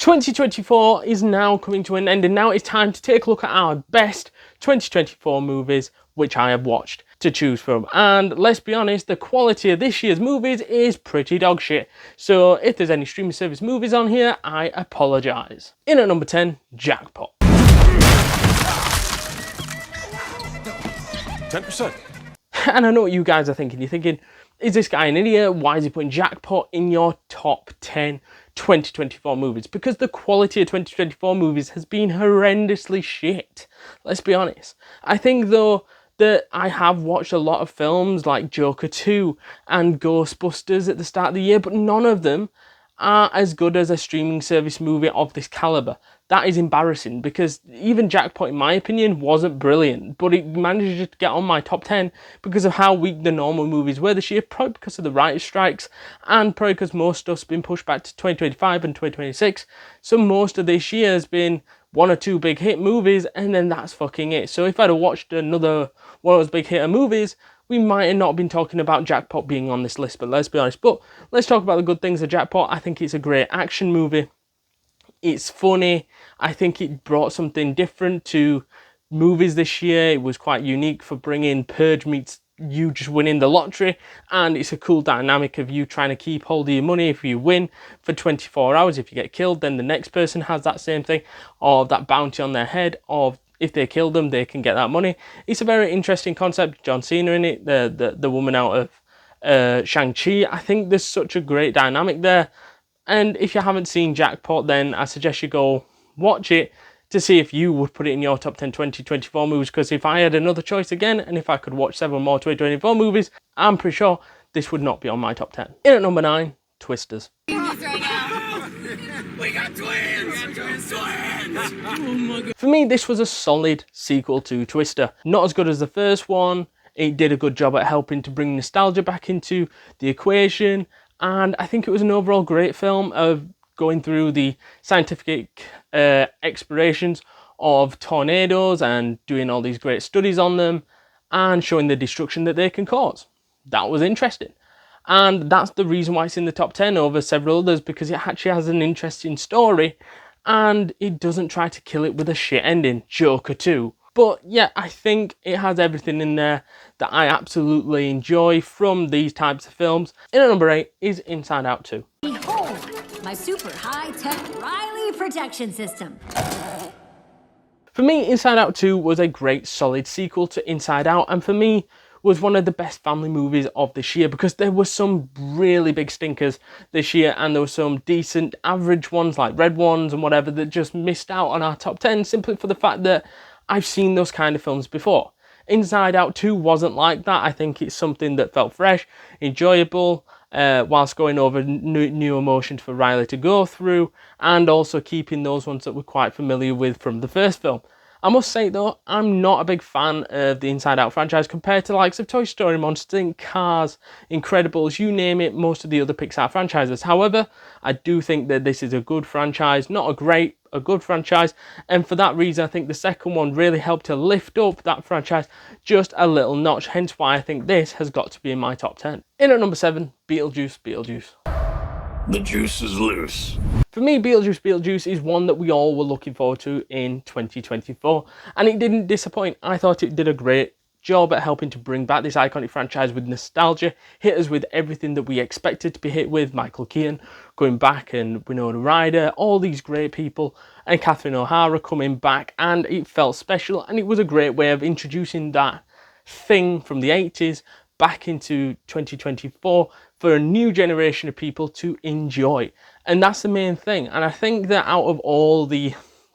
2024 is now coming to an end, and now it's time to take a look at our best 2024 movies which I have watched to choose from. And let's be honest, the quality of this year's movies is pretty dog shit. So if there's any streaming service movies on here, I apologise. In at number 10, Jackpot. 10%. And I know what you guys are thinking. You're thinking, is this guy an idiot? Why is he putting Jackpot in your top 10 2024 movies? Because the quality of 2024 movies has been horrendously shit. Let's be honest. I think though that I have watched a lot of films like Joker 2 and Ghostbusters at the start of the year, but none of them are as good as a streaming service movie of this caliber. That is embarrassing, because even Jackpot, in my opinion, wasn't brilliant, but it managed to get on my top 10 because of how weak the normal movies were this year, probably because of the writer's strikes, and probably because most stuff's been pushed back to 2025 and 2026. So most of this year has been one or two big hit movies, and then that's fucking it. So if I'd have watched another one of those big hitter movies, we might have not been talking about Jackpot being on this list, but let's be honest. But let's talk about the good things of Jackpot. I think it's a great action movie. It's funny. I think it brought something different to movies this year. It was quite unique for bringing Purge meets you just winning the lottery, and it's a cool dynamic of you trying to keep hold of your money. If you win for 24 hours, if you get killed, then the next person has that same thing, or that bounty on their head, or if they kill them, they can get that money. It's a very interesting concept. John Cena in it, the woman out of Shang-Chi. I think there's such a great dynamic there. And if you haven't seen Jackpot, then I suggest you go watch it to see if you would put it in your top 10 2024 movies. Because if I had another choice again, and if I could watch 7 more 2024 movies, I'm pretty sure this would not be on my top 10. In at number 9, Twisters. We got twins! Twins! Oh my God. For me, this was a solid sequel to Twister. Not as good as the first one. It did a good job at helping to bring nostalgia back into the equation. And I think it was an overall great film of going through the scientific explorations of tornadoes and doing all these great studies on them and showing the destruction that they can cause. That was interesting. And that's the reason why it's in the top 10 over several others, because it actually has an interesting story and it doesn't try to kill it with a shit ending, Joker 2. But yeah, I think it has everything in there that I absolutely enjoy from these types of films. In at number 8 is Inside Out 2. Behold, my super high-tech Riley protection system. For me, Inside Out 2 was a great solid sequel to Inside Out, and for me was one of the best family movies of this year, because there were some really big stinkers this year and there were some decent average ones like Red Ones and whatever that just missed out on our top 10 simply for the fact that I've seen those kind of films before. Inside Out 2 wasn't like that. I think it's something that felt fresh, enjoyable, whilst going over new emotions for Riley to go through, and also keeping those ones that we're quite familiar with from the first film. I must say though, I'm not a big fan of the Inside Out franchise compared to the likes of Toy Story, Monsters Inc., Cars, Incredibles, you name it, most of the other Pixar franchises. However, I do think that this is a good franchise, not a great, a good franchise, and for that reason I think the second one really helped to lift up that franchise just a little notch, hence why I think this has got to be in my top 10. In at number 7, Beetlejuice. The juice is loose. For me, Beetlejuice is one that we all were looking forward to in 2024, and it didn't disappoint. I thought it did a great job at helping to bring back this iconic franchise with nostalgia, hit us with everything that we expected to be hit with, Michael Keaton going back and Winona Ryder, all these great people, and Catherine O'Hara coming back, and it felt special, and it was a great way of introducing that thing from the 80s back into 2024 for a new generation of people to enjoy. And that's the main thing. And I think that out of all the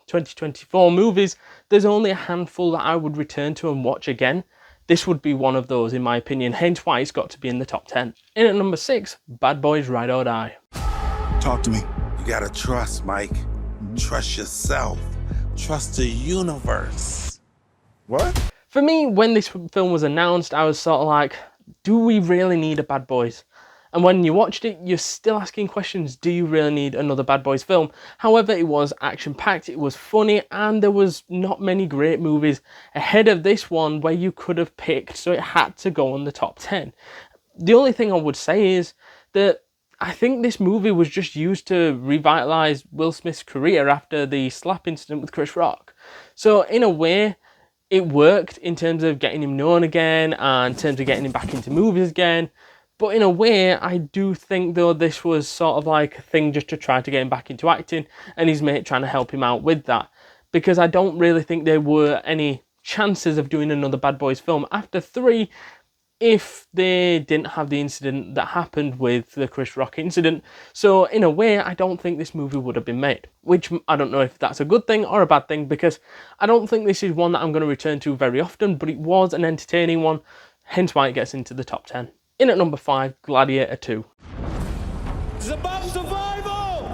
2024 movies, there's only a handful that I would return to and watch again. This would be one of those, in my opinion, hence why it's got to be in the top 10. In at number 6, Bad Boys Ride or Die. Talk to me. You gotta trust, Mike. Trust yourself. Trust the universe. What? For me, when this film was announced, I was sort of like, do we really need a Bad Boys? And when you watched it, you're still asking questions, do you really need another Bad Boys film? However, it was action-packed, it was funny, and there was not many great movies ahead of this one where you could have picked, so it had to go on the top 10. The only thing I would say is that I think this movie was just used to revitalise Will Smith's career after the slap incident with Chris Rock. So in a way, it worked in terms of getting him known again and in terms of getting him back into movies again. But in a way, I do think, though, this was sort of like a thing just to try to get him back into acting and his mate trying to help him out with that. Because I don't really think there were any chances of doing another Bad Boys film after 3 if they didn't have the incident that happened with the Chris Rock incident. So in a way, I don't think this movie would have been made, which I don't know if that's a good thing or a bad thing, because I don't think this is one that I'm going to return to very often, but it was an entertaining one, hence why it gets into the top 10. In at number 5, Gladiator 2. It's about survival!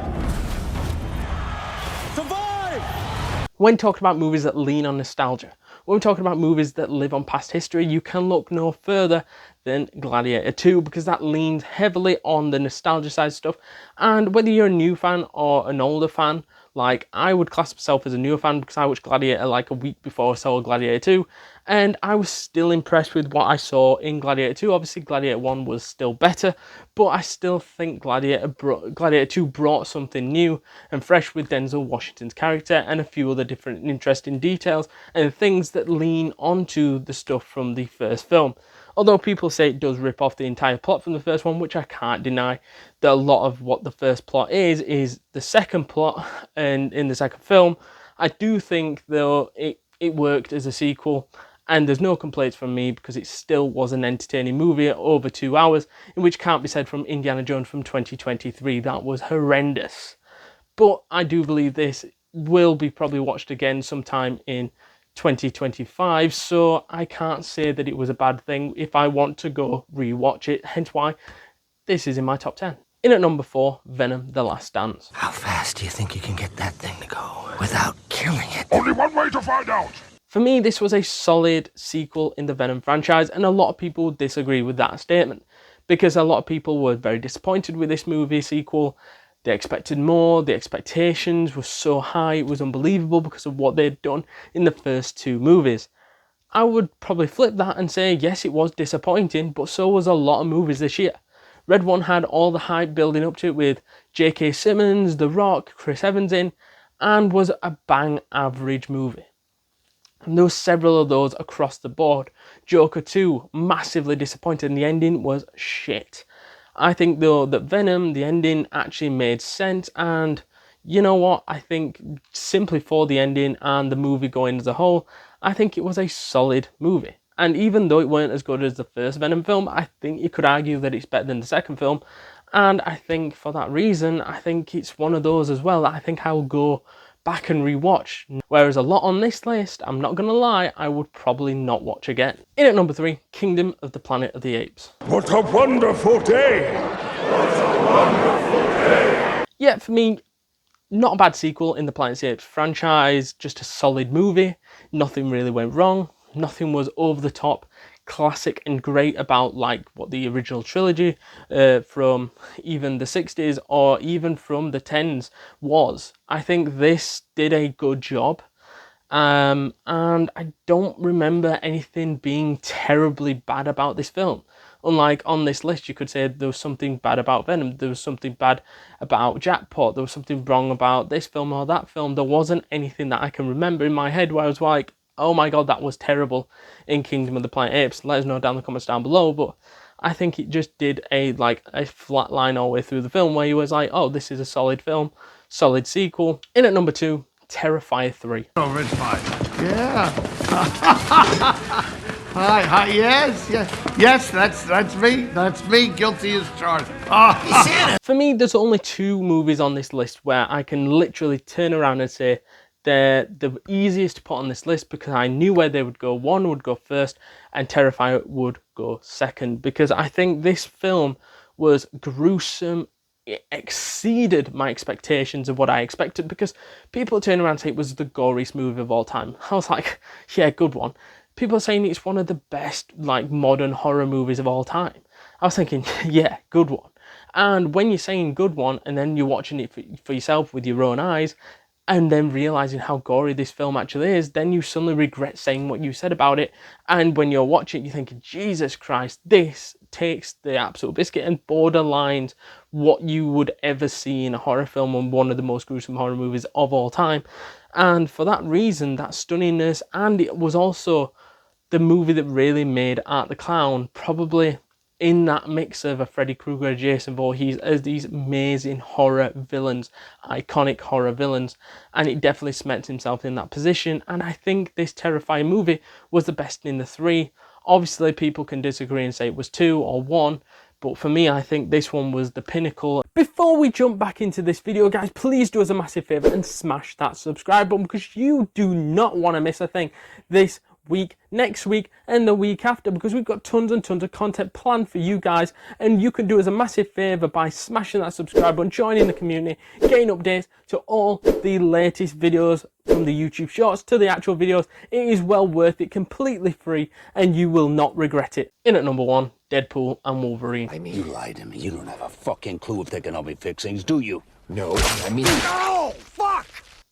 Survive! When talking about movies that lean on nostalgia, when we're talking about movies that live on past history, you can look no further than Gladiator 2, because that leans heavily on the nostalgia side stuff. And whether you're a new fan or an older fan, like I would class myself as a newer fan because I watched Gladiator like a week before I saw Gladiator 2, and I was still impressed with what I saw in Gladiator 2. Obviously Gladiator 1 was still better, but I still think Gladiator 2 brought something new and fresh with Denzel Washington's character and a few other different interesting details and things that lean onto the stuff from the first film. Although people say it does rip off the entire plot from the first one, which I can't deny, that a lot of what the first plot is the second plot, and in the second film. I do think, though, it worked as a sequel, and there's no complaints from me because it still was an entertaining movie at over 2 hours, in which can't be said from Indiana Jones from 2023. That was horrendous. But I do believe this will be probably watched again sometime in 2025, so I can't say that it was a bad thing if I want to go rewatch it, hence why this is in my top 10. In at number 4, Venom: The Last Dance. How fast do you think you can get that thing to go without killing it? Only one way to find out. For me, this was a solid sequel in the Venom franchise, and a lot of people disagree with that statement, because a lot of people were very disappointed with this movie sequel. They expected more, the expectations were so high, it was unbelievable because of what they'd done in the first 2 movies. I would probably flip that and say, yes, it was disappointing, but so was a lot of movies this year. Red 1 had all the hype building up to it with J.K. Simmons, The Rock, Chris Evans in, and was a bang average movie. And there were several of those across the board. Joker 2, massively disappointed, and the ending was shit. I think, though, that Venom, the ending actually made sense, and you know what? I think simply for the ending and the movie going as a whole, I think it was a solid movie. And even though it weren't as good as the first Venom film, I think you could argue that it's better than the second film. And I think for that reason, I think it's one of those as well that I think I'll go back and rewatch. Whereas a lot on this list, I'm not going to lie, I would probably not watch again. In at number 3, Kingdom of the Planet of the Apes. What a wonderful day. Yeah, for me, not a bad sequel in the Planet of the Apes franchise, just a solid movie. Nothing really went wrong. Nothing was over the top, classic and great about like what the original trilogy from even the 60s or even from the 10s was. I think this did a good job, and I don't remember anything being terribly bad about this film. Unlike on this list, you could say there was something bad about Venom, there was something bad about Jackpot, there was something wrong about this film or that film. There wasn't anything that I can remember in my head where I was like, oh my god, that was terrible in Kingdom of the Planet of the Apes. Let us know down in the comments down below, but I think it just did a flat line all the way through the film where you was like, oh, this is a solid film, solid sequel. In at number 2, Terrifier 3. Over it's fine. Yeah. Hi, yes, that's me, guilty as charged. For me, there's only 2 movies on this list where I can literally turn around and say they're the easiest to put on this list because I knew where they would go. One would go first and Terrifier would go second, because I think this film was gruesome. It exceeded my expectations of what I expected, because people turn around and say it was the goriest movie of all time. I was like, yeah, good one. People are saying it's one of the best modern horror movies of all time. I was thinking, yeah, good one. And when you're saying good one and then you're watching it for yourself with your own eyes, and then realizing how gory this film actually is, then you suddenly regret saying what you said about it. And when you're watching it, you're thinking, Jesus Christ, this takes the absolute biscuit and borderlines what you would ever see in a horror film, and one of the most gruesome horror movies of all time. And for that reason, that stunningness, and it was also the movie that really made Art the Clown probably in that mix of a Freddy Krueger, Jason Voorhees, as these amazing horror villains, iconic horror villains, and it definitely cements himself in that position. And I think this terrifying movie was the best in the three. Obviously, people can disagree and say it was 2 or 1, but for me, I think this one was the pinnacle. Before we jump back into this video, guys, please do us a massive favour and smash that subscribe button, because you do not want to miss a thing this week, next week, and the week after, because we've got tons and tons of content planned for you guys. And you can do us a massive favour by smashing that subscribe button, joining the community, getting updates to all the latest videos, from the YouTube shorts to the actual videos. It is well worth it, completely free, and you will not regret it. In at number 1, Deadpool and Wolverine. I mean, you lied to me. You don't have a fucking clue if they can all be fixings, do you? No, I mean... No! Fuck!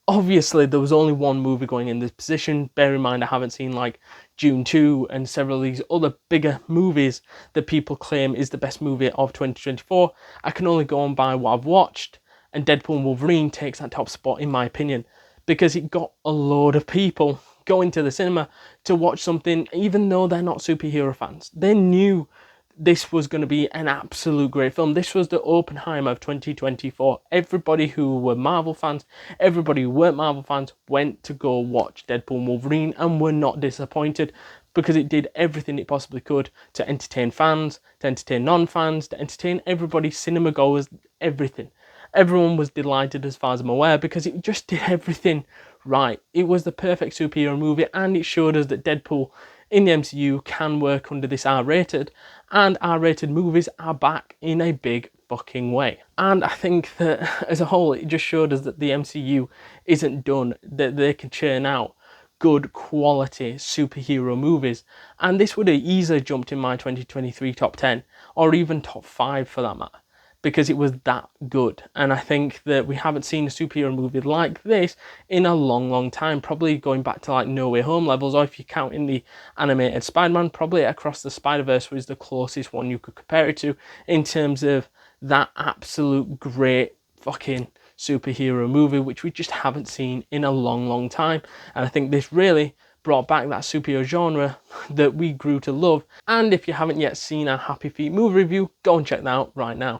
Obviously, there was only one movie going in this position. Bear in mind, I haven't seen like Dune 2 and several of these other bigger movies that people claim is the best movie of 2024. I can only go on by what I've watched, and Deadpool and Wolverine takes that top spot in my opinion, because it got a load of people going to the cinema to watch something, even though they're not superhero fans. They knew this was going to be an absolute great film. This was the Oppenheimer of 2024. Everybody who were Marvel fans, everybody who weren't Marvel fans, went to go watch Deadpool and Wolverine and were not disappointed, because it did everything it possibly could to entertain fans, to entertain non-fans, to entertain everybody, cinema goers, everything. Everyone was delighted as far as I'm aware, because it just did everything right. It was the perfect superhero movie, and it showed us that Deadpool in the MCU can work under this R-rated, and R-rated movies are back in a big fucking way. And I think that as a whole, it just showed us that the MCU isn't done, that they can churn out good quality superhero movies. And this would have easily jumped in my 2023 top 10, or even top 5 for that matter, because it was that good. And I think that we haven't seen a superhero movie like this in a long time, probably going back to like No Way Home levels, or if you count in the animated Spider-Man, probably Across the Spider-Verse was the closest one you could compare it to in terms of that absolute great fucking superhero movie, which we just haven't seen in a long time. And I think this really brought back that superhero genre that we grew to love. And if you haven't yet seen our Happy Feet movie review, go and check that out right now.